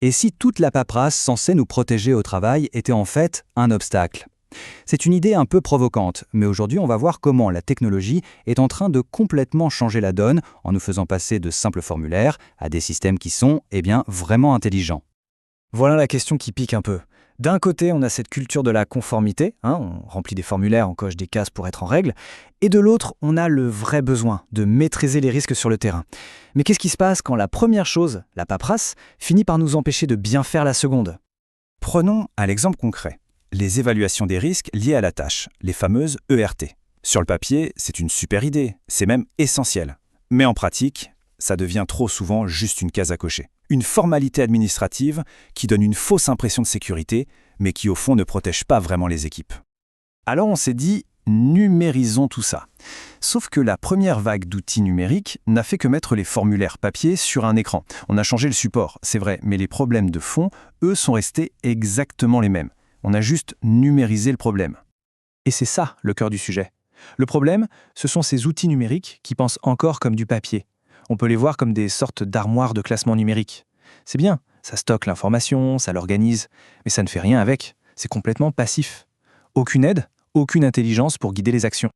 Et si toute la paperasse censée nous protéger au travail était en fait un obstacle? C'est une idée un peu provocante, mais aujourd'hui on va voir comment la technologie est en train de complètement changer la donne en nous faisant passer de simples formulaires à des systèmes qui sont, vraiment intelligents. Voilà la question qui pique un peu. D'un côté, on a cette culture de la conformité, on remplit des formulaires, on coche des cases pour être en règle, et de l'autre, on a le vrai besoin de maîtriser les risques sur le terrain. Mais qu'est-ce qui se passe quand la première chose, la paperasse, finit par nous empêcher de bien faire la seconde? Prenons un exemple concret. Les évaluations des risques liés à la tâche, les fameuses ERT. Sur le papier, c'est une super idée, c'est même essentiel. Mais en pratique, ça devient trop souvent juste une case à cocher. Une formalité administrative qui donne une fausse impression de sécurité, mais qui au fond ne protège pas vraiment les équipes. Alors on s'est dit, numérisons tout ça. Sauf que la première vague d'outils numériques n'a fait que mettre les formulaires papier sur un écran. On a changé le support, c'est vrai, mais les problèmes de fond, eux, sont restés exactement les mêmes. On a juste numérisé le problème. Et c'est ça le cœur du sujet. Le problème, ce sont ces outils numériques qui pensent encore comme du papier. On peut les voir comme des sortes d'armoires de classement numérique. C'est bien, ça stocke l'information, ça l'organise, mais ça ne fait rien avec. C'est complètement passif. Aucune aide, aucune intelligence pour guider les actions.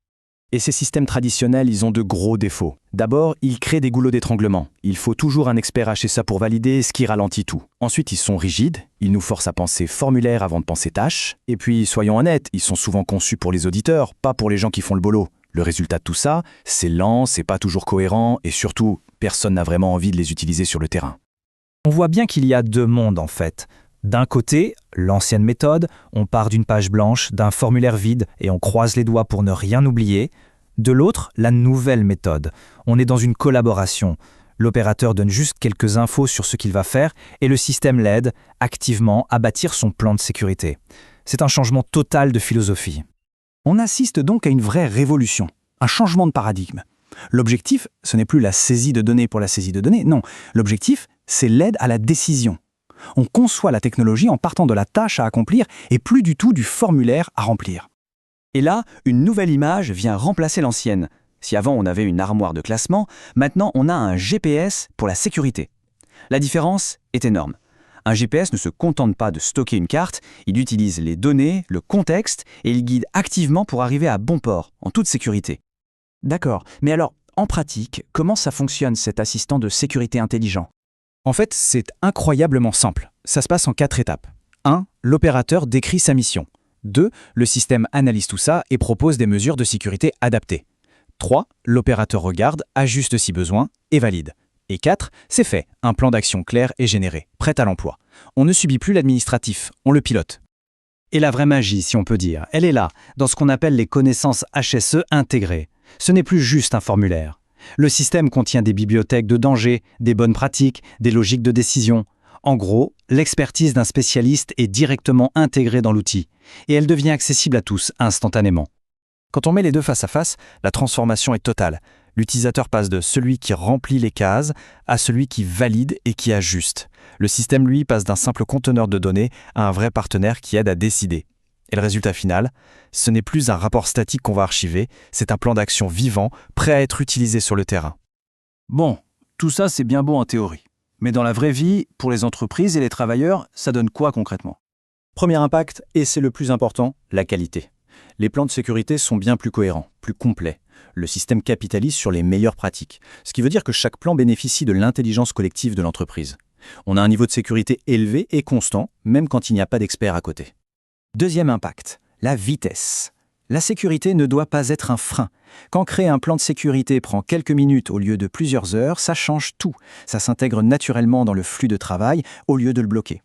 Et ces systèmes traditionnels, ils ont de gros défauts. D'abord, ils créent des goulots d'étranglement. Il faut toujours un expert HSA pour valider, ce qui ralentit tout. Ensuite, ils sont rigides, ils nous forcent à penser formulaire avant de penser tâche. Et puis, soyons honnêtes, ils sont souvent conçus pour les auditeurs, pas pour les gens qui font le boulot. Le résultat de tout ça, c'est lent, c'est pas toujours cohérent, et surtout, personne n'a vraiment envie de les utiliser sur le terrain. On voit bien qu'il y a deux mondes en fait. D'un côté, l'ancienne méthode, on part d'une page blanche, d'un formulaire vide et on croise les doigts pour ne rien oublier. De l'autre, la nouvelle méthode. On est dans une collaboration. L'opérateur donne juste quelques infos sur ce qu'il va faire et le système l'aide activement à bâtir son plan de sécurité. C'est un changement total de philosophie. On assiste donc à une vraie révolution, un changement de paradigme. L'objectif, ce n'est plus la saisie de données pour la saisie de données, non. L'objectif, c'est l'aide à la décision. On conçoit la technologie en partant de la tâche à accomplir et plus du tout du formulaire à remplir. Et là, une nouvelle image vient remplacer l'ancienne. Si avant on avait une armoire de classement, maintenant on a un GPS pour la sécurité. La différence est énorme. Un GPS ne se contente pas de stocker une carte, il utilise les données, le contexte et il guide activement pour arriver à bon port, en toute sécurité. D'accord, mais alors, en pratique, comment ça fonctionne cet assistant de sécurité intelligent? En fait, c'est incroyablement simple. Ça se passe en 4 étapes. 1. L'opérateur décrit sa mission. 2. Le système analyse tout ça et propose des mesures de sécurité adaptées. 3. L'opérateur regarde, ajuste si besoin et valide. Et 4. C'est fait, un plan d'action clair est généré, prêt à l'emploi. On ne subit plus l'administratif, on le pilote. Et la vraie magie, si on peut dire, elle est là, dans ce qu'on appelle les connaissances HSE intégrées. Ce n'est plus juste un formulaire. Le système contient des bibliothèques de danger, des bonnes pratiques, des logiques de décision. En gros, l'expertise d'un spécialiste est directement intégrée dans l'outil, et elle devient accessible à tous instantanément. Quand on met les deux face à face, la transformation est totale. L'utilisateur passe de celui qui remplit les cases à celui qui valide et qui ajuste. Le système, lui, passe d'un simple conteneur de données à un vrai partenaire qui aide à décider. Et le résultat final, ce n'est plus un rapport statique qu'on va archiver, c'est un plan d'action vivant, prêt à être utilisé sur le terrain. Bon, tout ça c'est bien beau en théorie. Mais dans la vraie vie, pour les entreprises et les travailleurs, ça donne quoi concrètement? Premier impact, et c'est le plus important, la qualité. Les plans de sécurité sont bien plus cohérents, plus complets. Le système capitalise sur les meilleures pratiques, ce qui veut dire que chaque plan bénéficie de l'intelligence collective de l'entreprise. On a un niveau de sécurité élevé et constant, même quand il n'y a pas d'expert à côté. Deuxième impact, la vitesse. La sécurité ne doit pas être un frein. Quand créer un plan de sécurité prend quelques minutes au lieu de plusieurs heures, ça change tout. Ça s'intègre naturellement dans le flux de travail au lieu de le bloquer.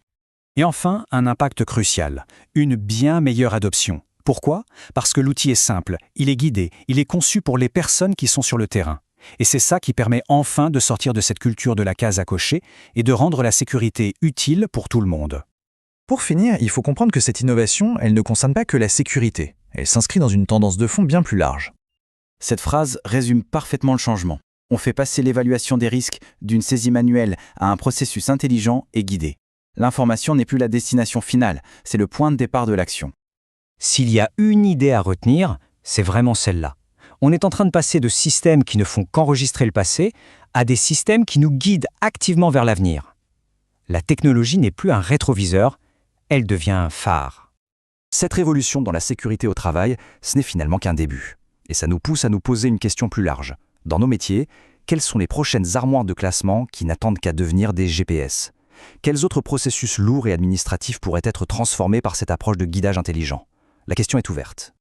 Et enfin, un impact crucial, une bien meilleure adoption. Pourquoi? Parce que l'outil est simple, il est guidé, il est conçu pour les personnes qui sont sur le terrain. Et c'est ça qui permet enfin de sortir de cette culture de la case à cocher et de rendre la sécurité utile pour tout le monde. Pour finir, il faut comprendre que cette innovation, elle ne concerne pas que la sécurité. Elle s'inscrit dans une tendance de fond bien plus large. Cette phrase résume parfaitement le changement. On fait passer l'évaluation des risques d'une saisie manuelle à un processus intelligent et guidé. L'information n'est plus la destination finale, c'est le point de départ de l'action. S'il y a une idée à retenir, c'est vraiment celle-là. On est en train de passer de systèmes qui ne font qu'enregistrer le passé à des systèmes qui nous guident activement vers l'avenir. La technologie n'est plus un rétroviseur, elle devient un phare. Cette révolution dans la sécurité au travail, ce n'est finalement qu'un début. Et ça nous pousse à nous poser une question plus large. Dans nos métiers, quelles sont les prochaines armoires de classement qui n'attendent qu'à devenir des GPS? Quels autres processus lourds et administratifs pourraient être transformés par cette approche de guidage intelligent? La question est ouverte.